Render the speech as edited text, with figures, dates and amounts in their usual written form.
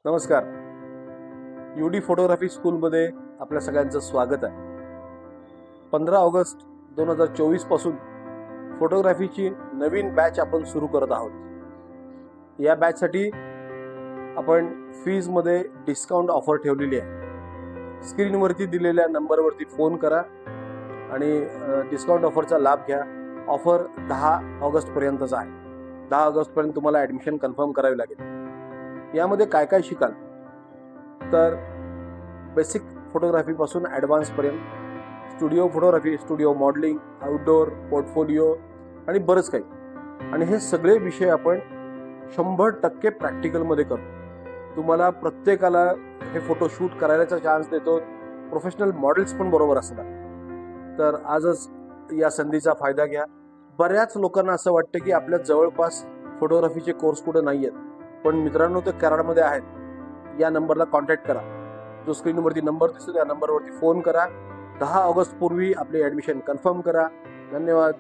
नमस्कार. UD photography स्कूलमध्ये आपल्या सगळ्यांचं स्वागत आहे. 15 ऑगस्ट 2024 पासून फोटोग्राफीची नवीन बॅच आपण सुरू करत आहोत. या बॅचसाठी आपण फीजमध्ये डिस्काउंट ऑफर ठेवलेली आहे. स्क्रीनवरती दिलेल्या नंबरवरती फोन करा आणि डिस्काउंट ऑफरचा लाभ घ्या. ऑफर 10 ऑगस्टपर्यंतचा आहे. 10 ऑगस्टपर्यंत तुम्हाला ॲडमिशन कन्फर्म करावी लागेल. यामध्ये काय काय शिकाल तर बेसिक फोटोग्राफीपासून ॲडव्हान्सपर्यंत studio photography, studio modelling, outdoor, portfolio आणि बरंच काही. आणि हे सगळे विषय आपण 100% प्रॅक्टिकलमध्ये करतो. तुम्हाला प्रत्येकाला हे फोटो शूट करायचा चान्स देतो. प्रोफेशनल मॉडेल्स पण बरोबर असतात. तर आजच या संधीचा फायदा घ्या. बऱ्याच लोकांना असं वाटतं की आपल्या जवळपास फोटोग्राफीचे कोर्स कुठे नाही आहेत, पण मित्रांनो ते कराडमध्ये आहेत. या नंबरला कॉन्टॅक्ट करा. जो स्क्रीनवरती नंबर दिसतो त्या नंबरवरती फोन करा. 10 ऑगस्ट पूर्वी आपले ॲडमिशन कन्फर्म करा. धन्यवाद.